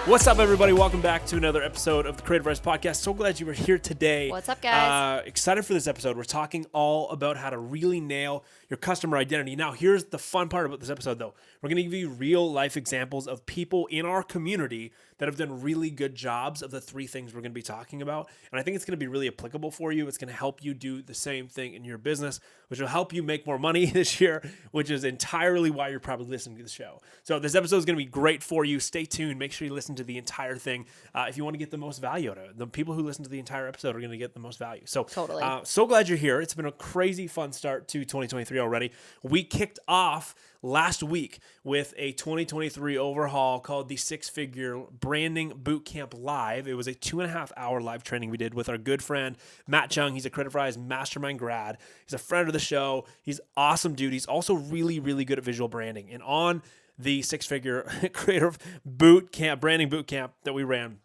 What's up, everybody? Welcome back to another episode of the Creativ Rise Podcast. So glad you were here today. What's up, guys? Excited for this episode. We're talking all about how to really nail your customer identity. Now, here's the fun part about this episode, though. We're going to give you real life examples of people in our community that have done really good jobs of the three things we're going to be talking about. And I think it's going to be really applicable for you. It's going to help you do the same thing in your business, which will help you make more money this year, which is entirely why you're probably listening to the show. So this episode is going to be great for you. Stay tuned. Make sure you listen to the entire thing if you want to get the most value out of it. The people who listen to the entire episode are going to get the most value. So Totally. So glad you're here. It's been a crazy fun start to 2023 already. We kicked off last week with a 2023 overhaul called the Six Figure Branding Bootcamp Live. It was a 2.5 hour live training we did with our good friend, Matt Chung. He's a Creativ Rise Mastermind grad. He's a friend of the show. He's awesome dude. He's also really, really good at visual branding. And on the Six Figure Creative Bootcamp, Branding Bootcamp that we ran,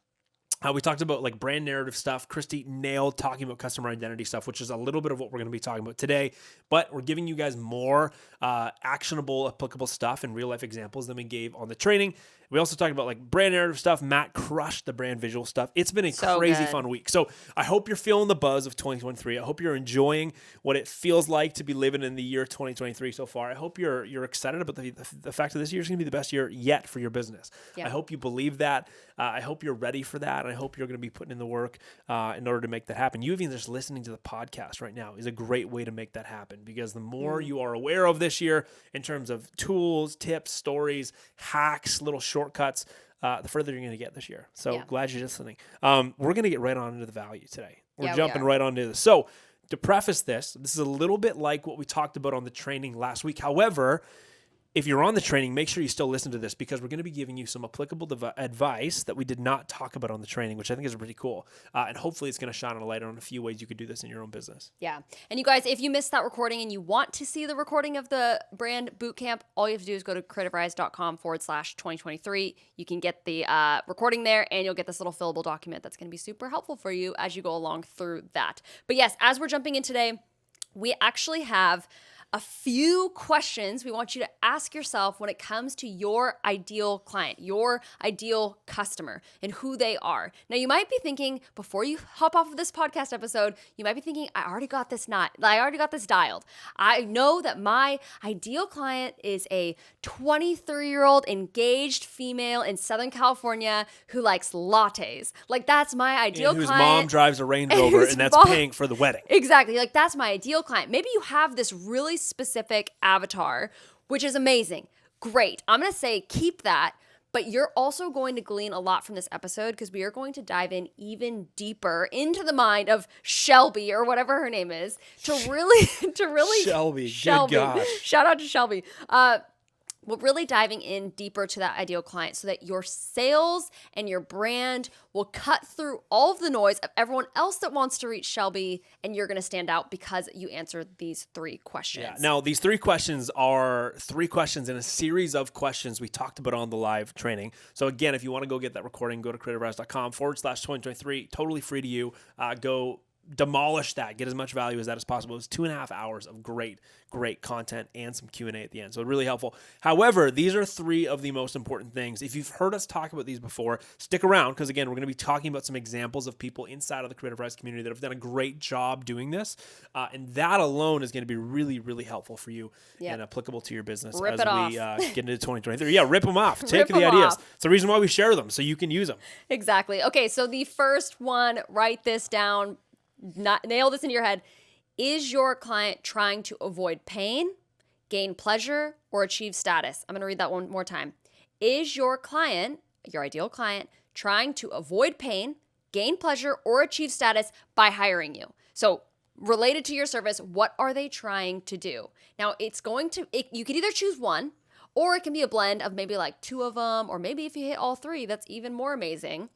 we talked about like brand narrative stuff. Christy nailed talking about customer identity stuff, which is a little bit of what we're going to be talking about today. But we're giving you guys more actionable, applicable stuff and real life examples than we gave on the training. We also talked about like brand narrative stuff. Matt crushed the brand visual stuff. It's been a crazy fun week. So I hope you're feeling the buzz of 2023. I hope you're enjoying what it feels like to be living in the year 2023 so far. I hope you're excited about the fact that this year is going to be the best year yet for your business. Yeah. I hope you believe that. I hope you're ready for that. I hope you're going to be putting in the work in order to make that happen. You even just listening to the podcast right now is a great way to make that happen, because the more you are aware of this year in terms of tools, tips, stories, hacks, little shortcuts, the further you're going to get this year. So glad you're listening. We're going to get right on into the value today. We're jumping right onto this. So to preface this is a little bit like what we talked about on the training last week. However, if you're on the training, make sure you still listen to this, because we're going to be giving you some applicable advice that we did not talk about on the training, which I think is pretty cool. And hopefully it's going to shine a light on a few ways you could do this in your own business. Yeah. And you guys, if you missed that recording and you want to see the recording of the brand bootcamp, all you have to do is go to creativrise.com/2023. You can get the recording there, and you'll get this little fillable document that's going to be super helpful for you as you go along through that. But yes, as we're jumping in today, we actually have a few questions we want you to ask yourself when it comes to your ideal client, your ideal customer, and who they are. Now, you might be thinking, before you hop off of this podcast episode, you might be thinking, I already got this dialed. I know that my ideal client is a 23-year-old engaged female in Southern California who likes lattes. Like, that's my ideal client. Whose mom drives a Range Rover, and that's paying for the wedding. Exactly. Like, that's my ideal client. Maybe you have this really specific avatar, which is amazing. Great. I'm going to say keep that, but you're also going to glean a lot from this episode, because we are going to dive in even deeper into the mind of Shelby, or whatever her name is, to really Shelby. Good gosh. Shout out to Shelby. We're really diving in deeper to that ideal client, so that your sales and your brand will cut through all of the noise of everyone else that wants to reach Shelby, and you're going to stand out because you answered these three questions. Yeah. Now, these three questions are three questions in a series of questions we talked about on the live training. So again, if you want to go get that recording, go to creativrise.com/2023. Totally free to you. Go demolish that, get as much value as that as possible. It was 2.5 hours of great content and some Q&A at the end. So really helpful. However, these are three of the most important things. If you've heard us talk about these before, stick around, because again, we're going to be talking about some examples of people inside of the Creativ Rise community that have done a great job doing this. And that alone is going to be really, really helpful for you and applicable to your business Rip as it we off. Get into 2023. Yeah, rip them off. Take the ideas. It's the reason why we share them, so you can use them. Exactly. Okay, so the first one, write this down. Nail this into your head. Is your client trying to avoid pain, gain pleasure, or achieve status? I'm going to read that one more time. Is your client, your ideal client, trying to avoid pain, gain pleasure, or achieve status by hiring you? So related to your service, what are they trying to do? Now, you could either choose one, or it can be a blend of maybe like two of them, or maybe if you hit all three, that's even more amazing.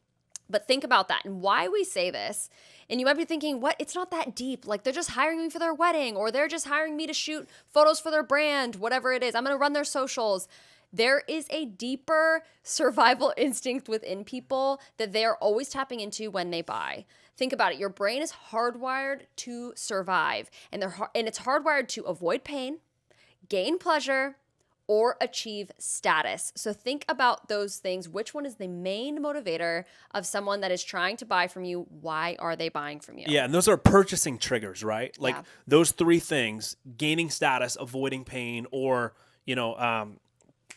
But think about that and why we say this. And you might be thinking, what? It's not that deep. Like, they're just hiring me for their wedding, or they're just hiring me to shoot photos for their brand, whatever it is. I'm going to run their socials. There is a deeper survival instinct within people that they are always tapping into when they buy. Think about it. Your brain is hardwired to survive, and it's hardwired to avoid pain, gain pleasure, or achieve status. So think about those things. Which one is the main motivator of someone that is trying to buy from you? Why are they buying from you? Yeah, and those are purchasing triggers, right? Like Yeah. those three things: gaining status, avoiding pain, or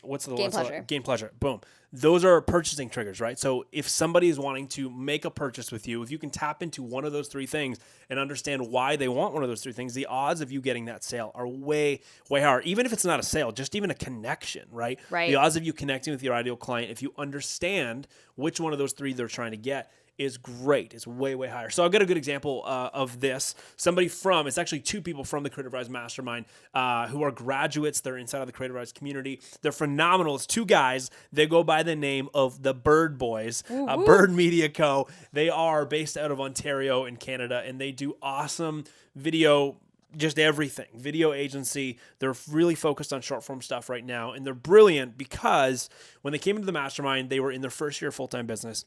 Pleasure. gain pleasure. Boom. Those are purchasing triggers, right? So if somebody is wanting to make a purchase with you, if you can tap into one of those three things and understand why they want one of those three things, the odds of you getting that sale are way, way higher. Even if it's not a sale, just even a connection, right? Right. The odds of you connecting with your ideal client, if you understand which one of those three they're trying to get, is great. It's way, way higher. So I've got a good example of this. It's actually two people from the Creativ Rise Mastermind who are graduates. They're inside of the Creativ Rise community. They're phenomenal. It's two guys. They go by the name of the Bird Boys, Bird Media Co. They are based out of Ontario in Canada, and they do awesome video, just everything. Video agency. They're really focused on short form stuff right now, and they're brilliant because when they came into the mastermind, they were in their first year of full-time business.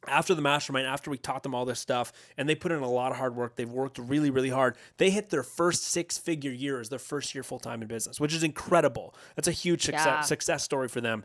After the mastermind, after we taught them all this stuff, and they put in a lot of hard work, they've worked really, really hard. They hit their first six-figure year as their first year full-time in business, which is incredible. That's a huge success story for them.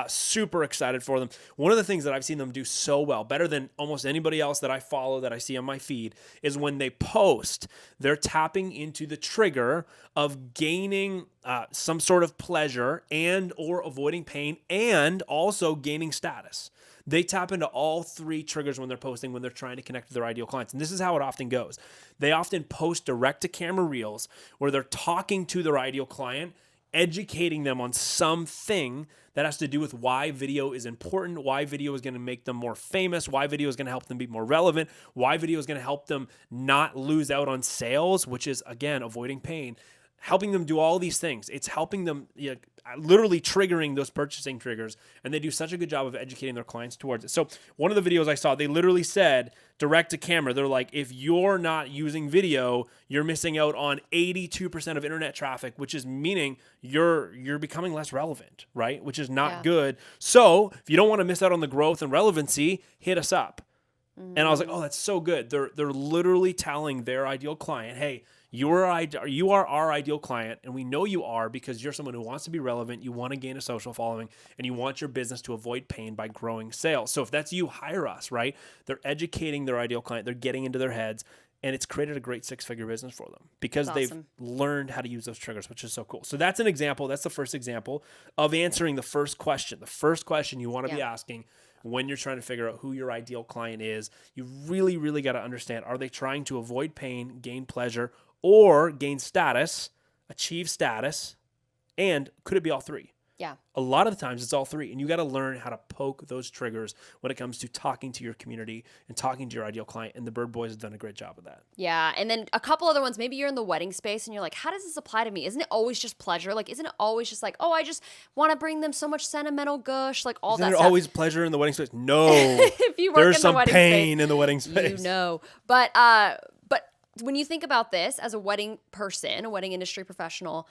Super excited for them. One of the things that I've seen them do so well, better than almost anybody else that I follow, that I see on my feed, is when they post, they're tapping into the trigger of gaining some sort of pleasure and or avoiding pain and also gaining status. They tap into all three triggers when they're posting, when they're trying to connect with their ideal clients. And this is how it often goes. They often post direct-to-camera reels where they're talking to their ideal client, educating them on something that has to do with why video is important, why video is going to make them more famous, why video is going to help them be more relevant, why video is going to help them not lose out on sales, which is, again, avoiding pain. Helping them do all these things. It's helping them, literally triggering those purchasing triggers. And they do such a good job of educating their clients towards it. So one of the videos I saw, they literally said, direct to camera, they're like, if you're not using video, you're missing out on 82% of internet traffic, which is meaning you're becoming less relevant, right? Which is not good. So if you don't want to miss out on the growth and relevancy, hit us up. And I was like, oh, that's so good. They're literally telling their ideal client, hey, you are our ideal client, and we know you are because you're someone who wants to be relevant, you want to gain a social following, and you want your business to avoid pain by growing sales. So if that's you, hire us, right? They're educating their ideal client. They're getting into their heads, and it's created a great six-figure business for them because they've learned how to use those triggers, which is so cool. So that's an example. That's the first example of answering the first question. The first question you want to be asking when you're trying to figure out who your ideal client is, you really, really got to understand, are they trying to avoid pain, gain pleasure, or gain status, achieve status, and could it be all three? Yeah. A lot of the times it's all three, and you got to learn how to poke those triggers when it comes to talking to your community and talking to your ideal client, and the Bird Boys have done a great job of that. Yeah, and then a couple other ones, maybe you're in the wedding space and you're like, how does this apply to me? Isn't it always just pleasure? Like, isn't it always just like, oh, I just want to bring them so much sentimental gush, like all Isn't that there stuff. always pleasure in the wedding space? No. If you work There's in the some wedding pain space, in the wedding space. you know. But when you think about this as a wedding person, a wedding industry professional,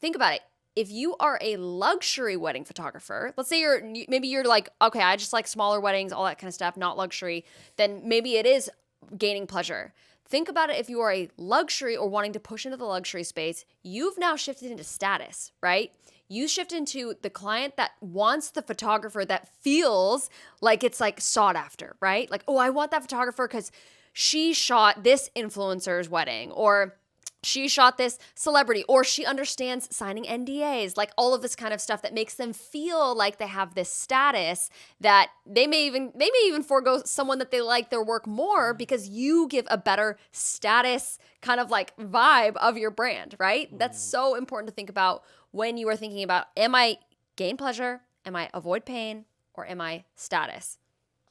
think about it. If you are a luxury wedding photographer, let's say you're like, okay, I just like smaller weddings, all that kind of stuff, not luxury, then maybe it is gaining pleasure. Think about it if you are a luxury or wanting to push into the luxury space, you've now shifted into status, right? You shift into the client that wants the photographer that feels like it's like sought after, right? Like, oh, I want that photographer because she shot this influencer's wedding, or she shot this celebrity, or she understands signing NDAs, like all of this kind of stuff that makes them feel like they have this status that they may even forego someone that they like their work more because you give a better status kind of like vibe of your brand, right? That's so important to think about when you are thinking about, am I gain pleasure? Am I avoid pain? Or am I status?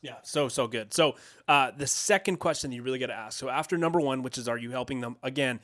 Yeah, so good. So the second question you really got to ask. So after number one, which is, are you helping them, again,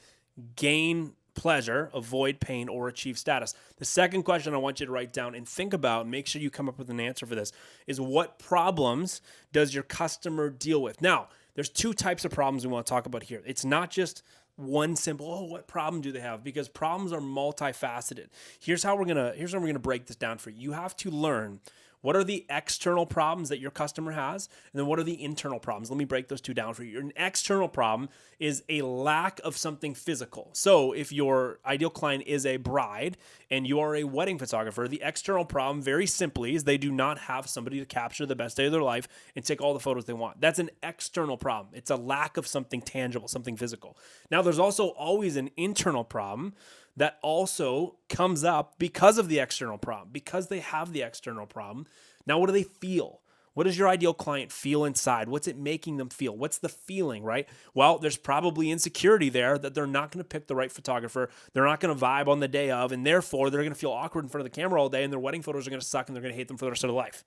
gain pleasure, avoid pain, or achieve status? The second question I want you to write down and think about, make sure you come up with an answer for this, is what problems does your customer deal with? Now, there's two types of problems we want to talk about here. It's not just one simple, what problem do they have? Because problems are multifaceted. Here's how we're gonna break this down for you. You have to learn What are the external problems that your customer has? And then what are the internal problems? Let me break those two down for you. An external problem is a lack of something physical. So if your ideal client is a bride and you are a wedding photographer, the external problem very simply is they do not have somebody to capture the best day of their life and take all the photos they want. That's an external problem. It's a lack of something tangible, something physical. Now, there's also always an internal problem that also comes up because of the external problem, because they have the external problem. Now, what do they feel? What does your ideal client feel inside? What's it making them feel? What's the feeling, right? Well, there's probably insecurity there that they're not going to pick the right photographer. They're not going to vibe on the day of, and therefore they're going to feel awkward in front of the camera all day, and their wedding photos are going to suck, and they're going to hate them for the rest of their life.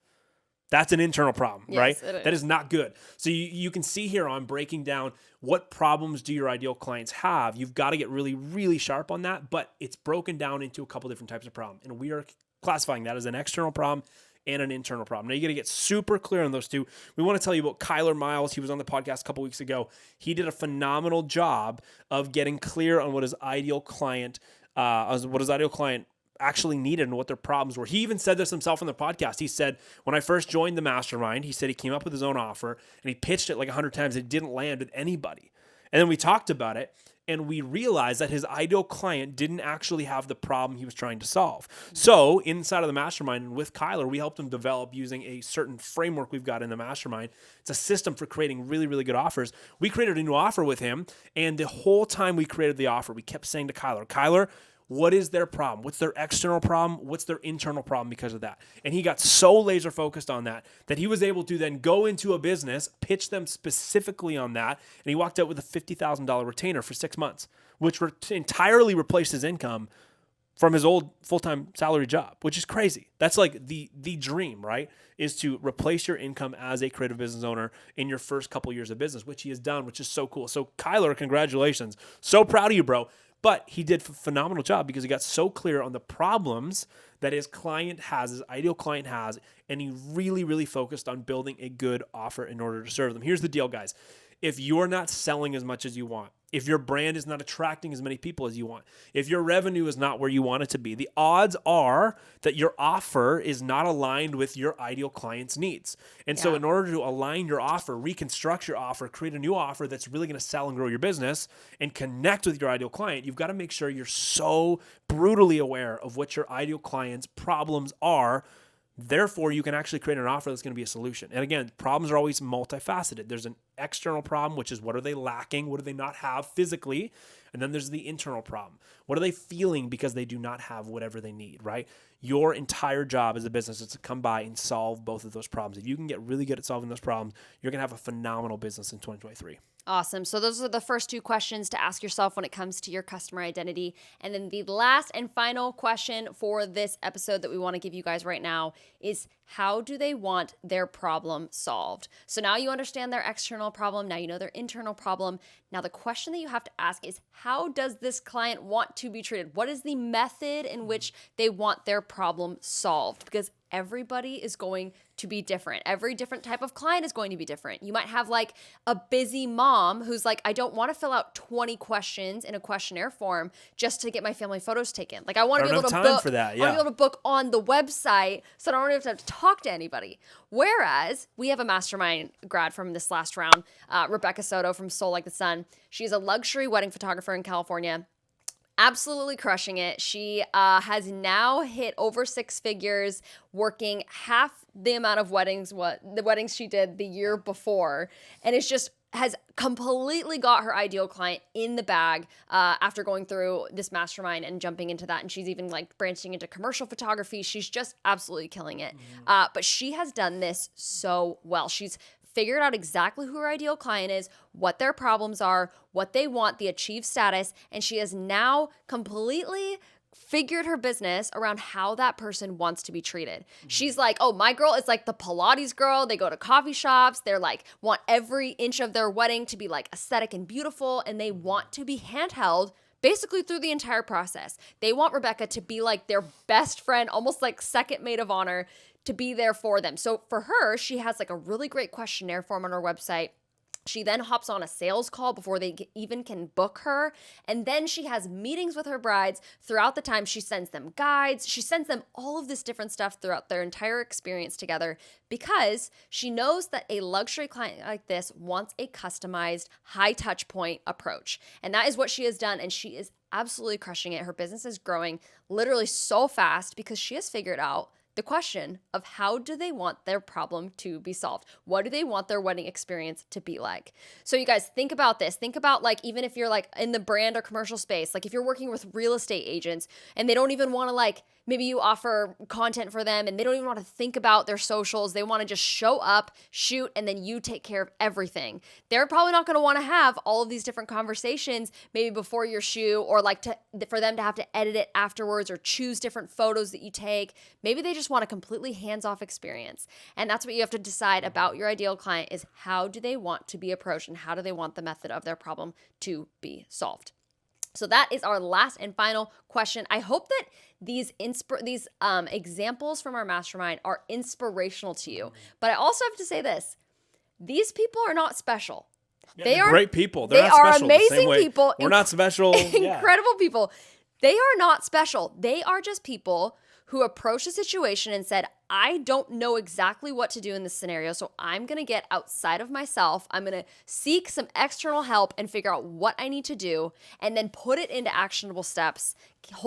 That's an internal problem, right? That is not good. So you can see here on breaking down what problems do your ideal clients have. You've got to get really, really sharp on that, but it's broken down into a couple different types of problem. And we are classifying that as an external problem and an internal problem. Now you got to get super clear on those two. We want to tell you about Kyler Miles. He was on the podcast a couple weeks ago. He did a phenomenal job of getting clear on what his ideal client actually needed and what their problems were. He even said this himself on the podcast. He said, when I first joined the mastermind, he said he came up with his own offer and he pitched it like 100 times. It didn't land with anybody. And then we talked about it and we realized that his ideal client didn't actually have the problem he was trying to solve. So inside of the mastermind and with Kyler, we helped him develop using a certain framework we've got in the mastermind. It's a system for creating really, really good offers. We created a new offer with him. And the whole time we created the offer, we kept saying to Kyler, what is their problem? What's their external problem? What's their internal problem because of that? And he got so laser focused on that he was able to then go into a business, pitch them specifically on that, and he walked out with a $50,000 retainer for 6 months, which entirely replaced his income from his old full-time salary job, which is crazy. That's like the dream, right? Is to replace your income as a creative business owner in your first couple years of business, which he has done, which is so cool. So Kyler, congratulations. So proud of you, bro. But he did a phenomenal job because he got so clear on the problems that his client has, his ideal client has, and he really, really focused on building a good offer in order to serve them. Here's the deal, guys. If you're not selling as much as you want, if your brand is not attracting as many people as you want, if your revenue is not where you want it to be, the odds are that your offer is not aligned with your ideal client's needs. And so in order to align your offer, reconstruct your offer, create a new offer that's really going to sell and grow your business and connect with your ideal client, you've got to make sure you're so brutally aware of what your ideal client's problems are. Therefore, you can actually create an offer that's going to be a solution. And again, problems are always multifaceted. There's an external problem, which is what are they lacking? What do they not have physically? And then there's the internal problem. What are they feeling because they do not have whatever they need, right? Your entire job as a business is to come by and solve both of those problems. If you can get really good at solving those problems, you're going to have a phenomenal business in 2023. Awesome. So those are the first two questions to ask yourself when it comes to your customer identity. And then the last and final question for this episode that we want to give you guys right now is, how do they want their problem solved? So now you understand their external problem. Now you know their internal problem. Now the question that you have to ask is, how does this client want to be treated? What is the method in which they want their problem solved? Because everybody is going to be different. Every different type of client is going to be different. You might have like a busy mom who's like, I don't want to fill out 20 questions in a questionnaire form just to get my family photos taken. Like I want to be able to book for that. Yeah. I want to be able to book on the website so I don't really have to talk to anybody. Whereas we have a mastermind grad from this last round, Rebecca Soto from Soul Like the Sun. She's a luxury wedding photographer in California. Absolutely crushing it. She has now hit over 6 figures, working half the amount of weddings, the weddings she did the year before. And it's just has completely got her ideal client in the bag after going through this mastermind and jumping into that. And she's even like branching into commercial photography. She's just absolutely killing it. But she has done this so well. She's figured out exactly who her ideal client is, what their problems are, what they want, the achieved status, and she has now completely figured her business around how that person wants to be treated. She's like, oh, my girl is like the Pilates girl. They go to coffee shops. They're like, want every inch of their wedding to be like aesthetic and beautiful, and they want to be handheld basically through the entire process. They want Rebecca to be like their best friend, almost like second maid of honor, to be there for them. So for her, she has like a really great questionnaire form on her website She then hops on a sales call before they even can book her. And then she has meetings with her brides throughout the time. She sends them guides. She sends them all of this different stuff throughout their entire experience together because she knows that a luxury client like this wants a customized, high touch point approach. And that is what she has done. And she is absolutely crushing it. Her business is growing literally so fast because she has figured out the question of how do they want their problem to be solved? What do they want their wedding experience to be like? So you guys think about this. Think about like, even if you're like in the brand or commercial space, like if you're working with real estate agents and they don't even want to like, maybe you offer content for them and they don't even want to think about their socials. They want to just show up, shoot, and then you take care of everything. They're probably not going to want to have all of these different conversations maybe before your shoot or like for them to have to edit it afterwards or choose different photos that you take. Maybe they just want a completely hands-off experience. And that's what you have to decide about your ideal client is how do they want to be approached and how do they want the method of their problem to be solved? So that is our last and final question. I hope that these examples from our mastermind are inspirational to you. But I also have to say this. These people are not special. Yeah, they are great people. They not are special amazing people. We're not special. Incredible people. They are not special. They are just people who approached a situation and said, I don't know exactly what to do in this scenario, so I'm going to get outside of myself. I'm going to seek some external help and figure out what I need to do and then put it into actionable steps,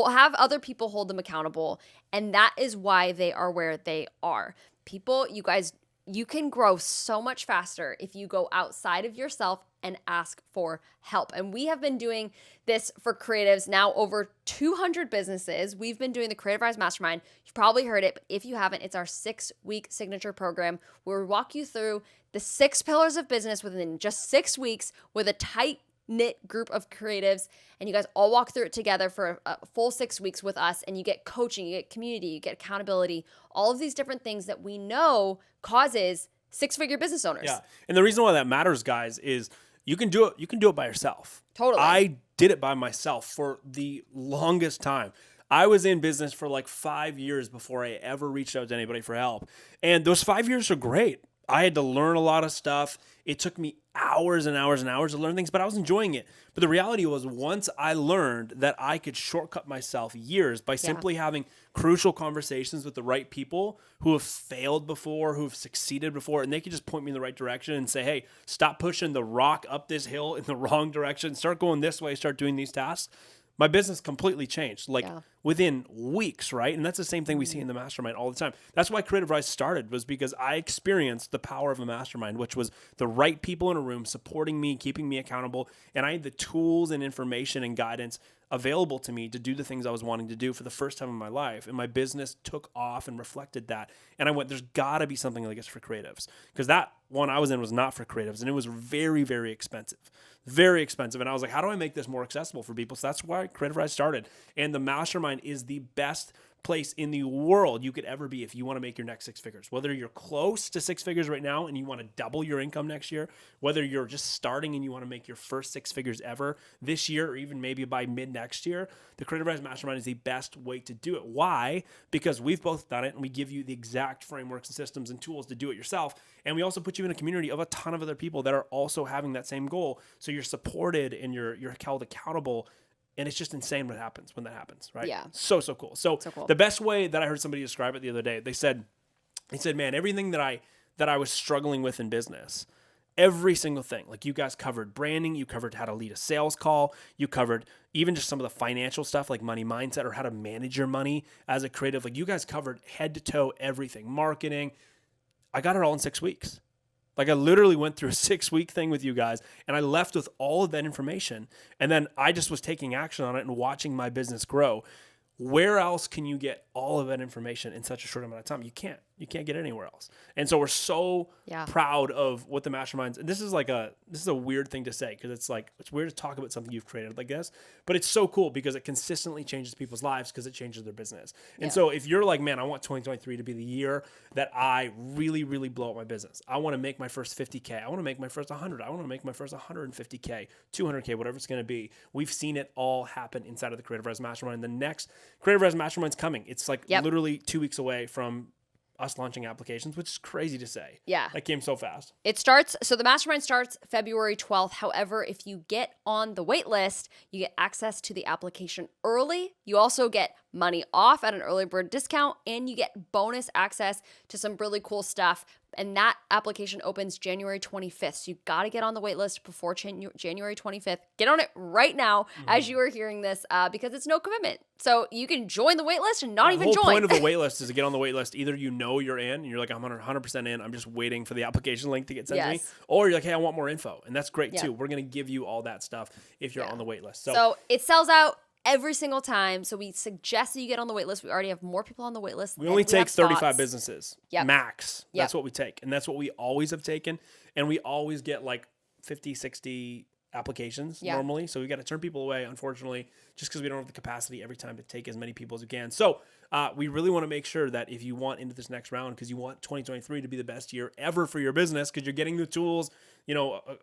have other people hold them accountable, and that is why they are where they are. People, you guys, you can grow so much faster if you go outside of yourself and ask for help. And we have been doing this for creatives now over 200 businesses. We've been doing the Creativ Rise Mastermind. You've probably heard it, but if you haven't, it's our 6-week signature program where we walk you through the 6 pillars of business within just 6 weeks with a tight knit group of creatives, and you guys all walk through it together for a full 6 weeks with us, and you get coaching, you get community, you get accountability, all of these different things that we know causes 6-figure business owners. Yeah. And the reason why that matters, guys, is you can do it by yourself. Totally. I did it by myself for the longest time. I was in business for like 5 years before I ever reached out to anybody for help. And those 5 years are great. I had to learn a lot of stuff. It took me hours and hours and hours to learn things, but I was enjoying it. But the reality was once I learned that I could shortcut myself years by simply having crucial conversations with the right people who have failed before, who have succeeded before, and they could just point me in the right direction and say, hey, stop pushing the rock up this hill in the wrong direction. Start going this way, start doing these tasks. My business completely changed within weeks, right? And that's the same thing we see in the mastermind all the time. That's why Creativ Rise started, was because I experienced the power of a mastermind, which was the right people in a room supporting me, keeping me accountable. And I had the tools and information and guidance available to me to do the things I was wanting to do for the first time in my life. And my business took off and reflected that. And I went, there's got to be something like this for creatives. Because that one I was in was not for creatives. And it was very, very expensive. Very expensive. And I was like, how do I make this more accessible for people? So that's why Creativ Rise started. And the mastermind is the best place in the world you could ever be if you want to make your next 6 figures. Whether you're close to 6 figures right now and you want to double your income next year, whether you're just starting and you want to make your first 6 figures ever this year or even maybe by mid next year, the Creativ Rise Mastermind is the best way to do it. Why? Because we've both done it and we give you the exact frameworks and systems and tools to do it yourself. And we also put you in a community of a ton of other people that are also having that same goal. So you're supported and you're held accountable. And it's just insane what happens when that happens, right? Yeah. So cool. So cool. The best way that I heard somebody describe it the other day, they said, man, everything that I was struggling with in business, every single thing, like you guys covered branding, you covered how to lead a sales call, you covered even just some of the financial stuff like money mindset or how to manage your money as a creative. Like you guys covered head to toe everything, marketing. I got it all in 6 weeks. Like I literally went through a 6-week thing with you guys and I left with all of that information. And then I just was taking action on it and watching my business grow. Where else can you get all of that information in such a short amount of time? You can't get it anywhere else. And so we're so proud of what the masterminds, and this is a weird thing to say because it's weird to talk about something you've created like this, but it's so cool because it consistently changes people's lives because it changes their business. And so if you're like, man, I want 2023 to be the year that I really, really blow up my business. I want to make my first 50K. I want to make my first 100. I want to make my first 150K, 200K, whatever it's going to be. We've seen it all happen inside of the Creativ Rise Mastermind. The next Creativ Rise Mastermind's coming. It's literally 2 weeks away from us launching applications, which is crazy to say. Yeah. That came so fast. So the mastermind starts February 12th. However, if you get on the wait list, you get access to the application early. You also get money off at an early bird discount, and you get bonus access to some really cool stuff. And that application opens January 25th. So you got to get on the wait list before January 25th. Get on it right now as you are hearing this because it's no commitment. So you can join the wait list and not even join. The whole point of the wait list is to get on the wait list. Either you know you're in and you're like, I'm 100% in. I'm just waiting for the application link to get sent to me. Or you're like, hey, I want more info. And that's great too. We're going to give you all that stuff if you're on the wait list. So it sells out every single time. So we suggest that you get on the wait list. We already have more people on the wait list. We only take 35 businesses max. Yep. That's what we take. And that's what we always have taken. And we always get like 50, 60 applications normally. So we got to turn people away, unfortunately, just because we don't have the capacity every time to take as many people as we can. So we really want to make sure that if you want into this next round, because you want 2023 to be the best year ever for your business, because you're getting the tools,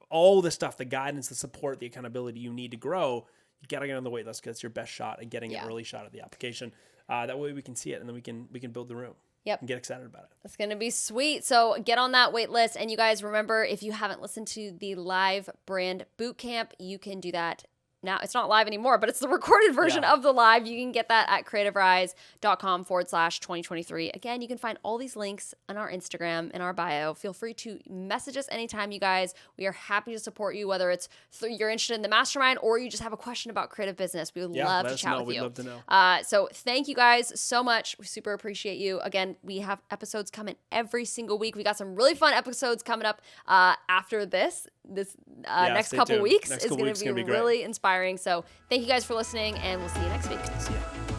all the stuff, the guidance, the support, the accountability you need to grow, you got to get on the wait list because it's your best shot at getting an early shot at the application. That way we can see it and then we can build the room. Yep. And get excited about it. It's going to be sweet. So get on that wait list. And you guys remember, if you haven't listened to the live brand bootcamp, you can do that now. It's not live anymore, but it's the recorded version of the live. You can get that at creativrise.com/2023. Again, you can find all these links on our Instagram in our bio. Feel free to message us anytime, you guys. We are happy to support you, whether it's you're interested in the mastermind or you just have a question about creative business. We would love to chat with you. We'd love to know. So thank you guys so much. We super appreciate you. Again, we have episodes coming every single week. We got some really fun episodes coming up after this next couple weeks. It's going to be really inspiring. So thank you guys for listening, and we'll see you next week. See ya.